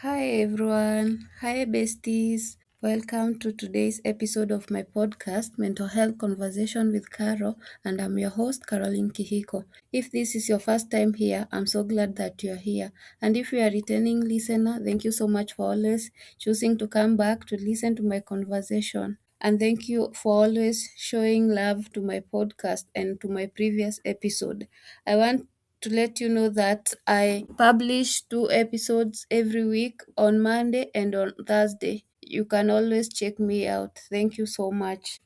Hi everyone. Hi besties. Welcome to today's episode of my podcast, Mental Health Conversation with Caro, and I'm your host, Caroline Kihiko. If this is your first time here, I'm so glad that you're here. And if you are a returning listener, thank you so much for always choosing to come back to listen to my conversation. And thank you for always showing love to my podcast and to my previous episode. I want to let you know that I publish two episodes every week on Monday and on Thursday. You can always check me out. Thank you so much.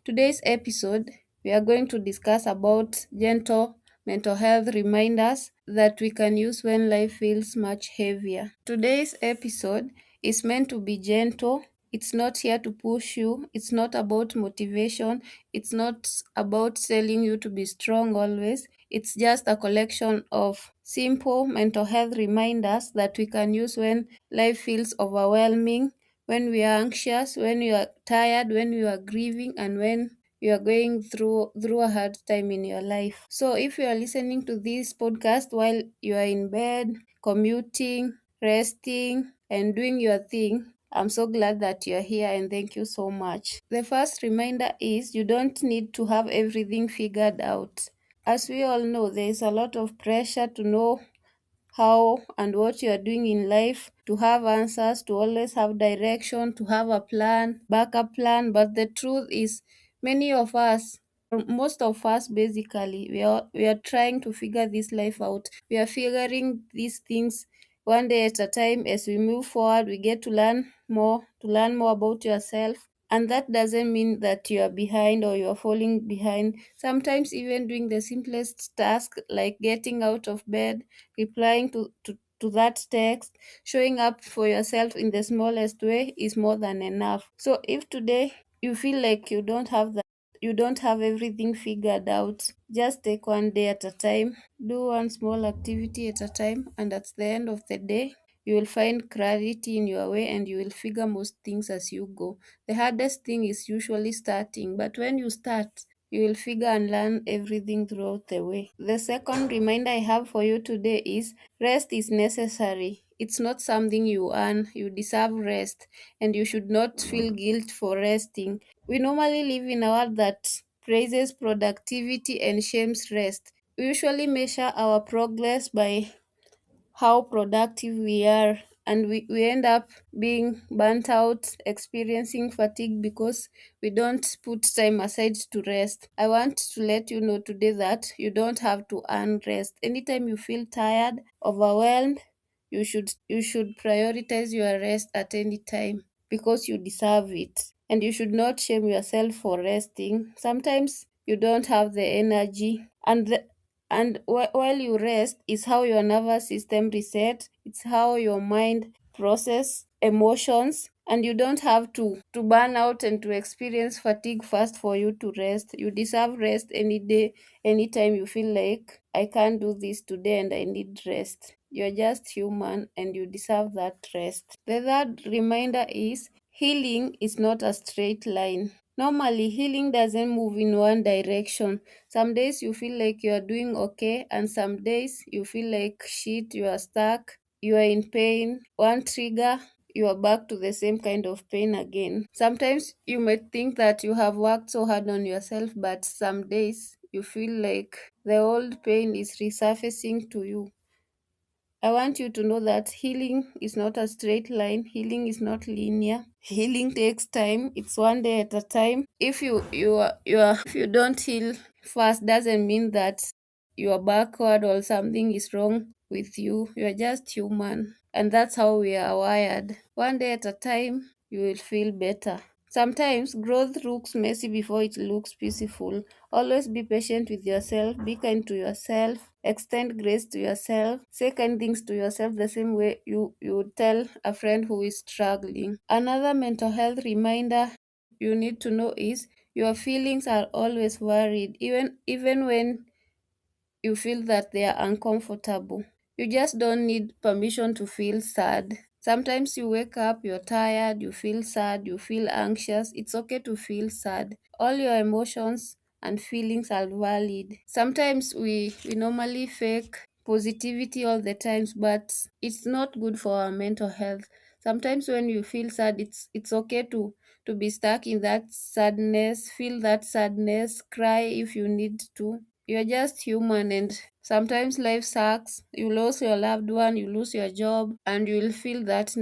Today's episode, we are going to discuss about gentle mental health reminders that we can use when life feels much heavier. Today's episode is meant to be gentle. It's not here to push you. It's not about motivation. It's not about telling you to be strong always. It's just a collection of simple mental health reminders that we can use when life feels overwhelming, when we are anxious, when you are tired, when you are grieving, and when you are going through a hard time in your life. So if you are listening to this podcast while you are in bed, commuting, resting, and doing your thing, I'm so glad that you're here and thank you so much. The first reminder is you don't need to have everything figured out. As we all know, there is a lot of pressure to know how and what you are doing in life, to have answers, to always have direction, to have a plan, backup plan. But the truth is, many of us, most of us basically, we are trying to figure this life out. We are figuring these things one day at a time. As we move forward, we get to learn more about yourself. And that doesn't mean that you are behind or you are falling behind. Sometimes even doing the simplest task like getting out of bed, replying to that text, showing up for yourself in the smallest way is more than enough. So if today you feel like you don't have everything figured out, just take one day at a time, do one small activity at a time, and at the end of the day, you will find clarity in your way and you will figure most things as you go. The hardest thing is usually starting, but when you start, you will figure and learn everything throughout the way. The second reminder I have for you today is rest is necessary. It's not something you earn. You deserve rest and you should not feel guilt for resting. We normally live in a world that praises productivity and shames rest. We usually measure our progress by how productive we are, and we end up being burnt out, experiencing fatigue because we don't put time aside to rest. I want to let you know today that you don't have to earn rest. Anytime you feel tired, overwhelmed, you should prioritize your rest at any time because you deserve it. And you should not shame yourself for resting. Sometimes you don't have the energy, and while you rest is how your nervous system reset. It's how your mind process emotions, and you don't have to burn out and to experience fatigue first for you to rest. You deserve rest any day, anytime you feel like I can't do this today and I need rest. You're just human and you deserve that rest. The third reminder is healing is not a straight line. Normally, healing doesn't move in one direction. Some days you feel like you are doing okay, and some days you feel like shit, you are stuck, you are in pain. One trigger, you are back to the same kind of pain again. Sometimes you might think that you have worked so hard on yourself, but some days you feel like the old pain is resurfacing to you. I want you to know that healing is not a straight line. Healing is not linear. Healing takes time. It's one day at a time. If you don't heal fast, doesn't mean that you are backward or something is wrong with you. You are just human, and that's how we are wired. One day at a time, you will feel better. Sometimes growth looks messy before it looks peaceful. Always be patient with yourself, be kind to yourself, extend grace to yourself, say kind things to yourself the same way you would tell a friend who is struggling. Another mental health reminder you need to know is your feelings are always valid, even when you feel that they are uncomfortable. You just don't need permission to feel sad. Sometimes you wake up, you're tired, you feel sad, you feel anxious. It's okay to feel sad. All your emotions and feelings are valid. Sometimes we normally fake positivity all the times, but it's not good for our mental health. Sometimes when you feel sad, it's okay to be stuck in that sadness, feel that sadness, cry if you need to. You're just human, and sometimes life sucks. You lose your loved one, you lose your job, and you will feel that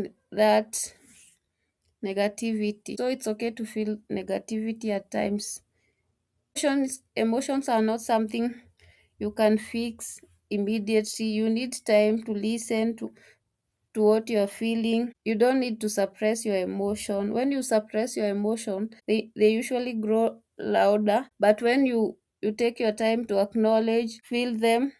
negativity. So it's okay to feel negativity at times. Emotions are not something you can fix immediately. You need time to listen to what you're feeling. You don't need to suppress your emotion. When you suppress your emotion, they usually grow louder. But when you take your time to acknowledge, feel them,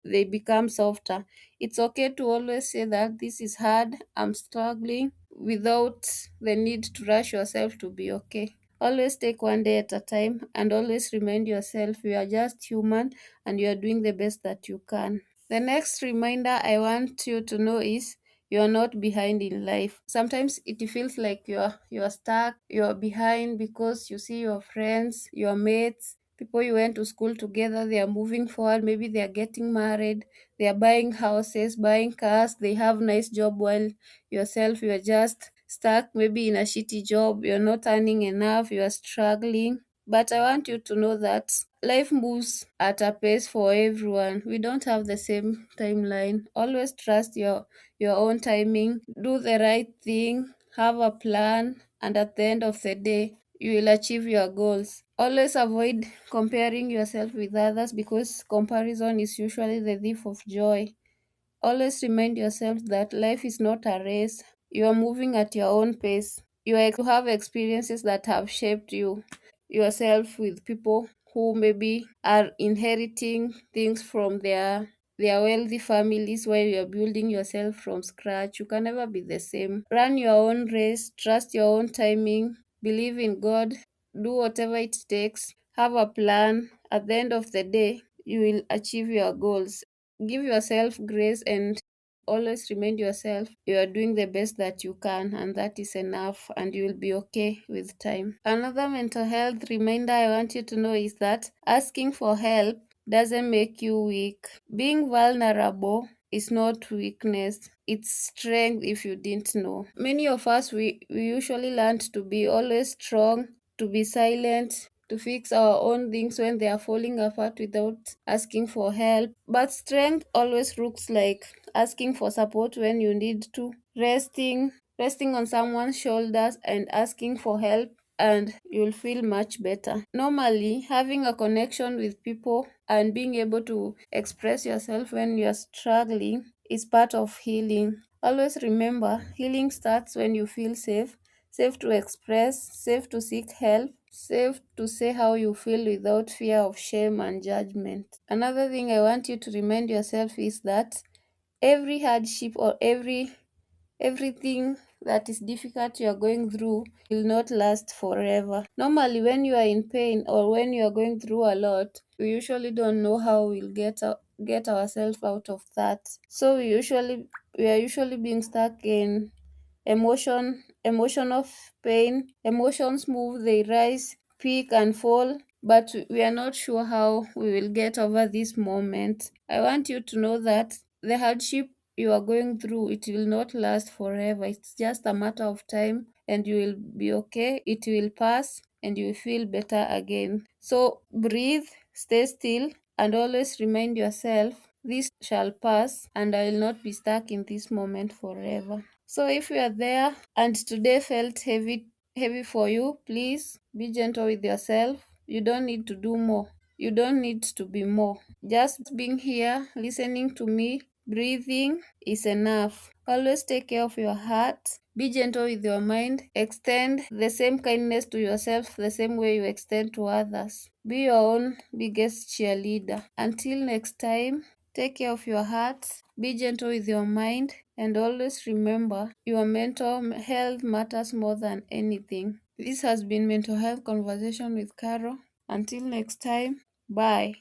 they become softer. It's okay to always say that this is hard, I'm struggling, without the need to rush yourself to be okay. Always take one day at a time and always remind yourself you are just human and you are doing the best that you can. The next reminder I want you to know is you are not behind in life. Sometimes it feels like you are stuck, you are behind because you see your friends, your mates, people you went to school together, they are moving forward, maybe they are getting married, they are buying houses, buying cars, they have nice job, while yourself you are just stuck maybe in a shitty job, you're not earning enough, you are struggling. But I want you to know that life moves at a pace for everyone. We don't have the same timeline. Always trust your own timing. Do the right thing. Have a plan. And at the end of the day, you will achieve your goals. Always avoid comparing yourself with others because comparison is usually the thief of joy. Always remind yourself that life is not a race. You are moving at your own pace. You have experiences that have shaped yourself with people who maybe are inheriting things from their wealthy families while you're building yourself from scratch. You can never be the same. Run your own race, trust your own timing, believe in God, do whatever it takes, have a plan. At the end of the day, you will achieve your goals. Give yourself grace and always remind yourself you are doing the best that you can, and that is enough, and you will be okay with time. Another mental health reminder I want you to know is that asking for help doesn't make you weak. Being vulnerable is not weakness, it's strength if you didn't know. Many of us, we usually learn to be always strong, to be silent, to fix our own things when they are falling apart without asking for help. But strength always looks like asking for support when you need to, resting on someone's shoulders and asking for help, and you'll feel much better. Normally, having a connection with people and being able to express yourself when you're struggling is part of healing. Always remember, healing starts when you feel safe, safe to express, safe to seek help, safe to say how you feel without fear of shame and judgment. Another thing I want you to remind yourself is that every hardship or everything that is difficult you are going through will not last forever. Normally, when you are in pain or when you are going through a lot, we usually don't know how we'll get ourselves out of that. So we are usually being stuck in emotion of pain. Emotions move, they rise, peak and fall, but we are not sure how we will get over this moment. I want you to know that the hardship you are going through, it will not last forever. It's just a matter of time, and you will be okay. It will pass and you will feel better again. So breathe, stay still, and always remind yourself this shall pass, and I will not be stuck in this moment forever. So if you are there and today felt heavy for you, please be gentle with yourself. You don't need to do more. You don't need to be more. Just being here, listening to me, breathing is enough. Always take care of your heart. Be gentle with your mind. Extend the same kindness to yourself the same way you extend to others. Be your own biggest cheerleader. Until next time, take care of your heart. Be gentle with your mind. And always remember your mental health matters more than anything. This has been Mental Health Conversation with Carol. Until next time, bye.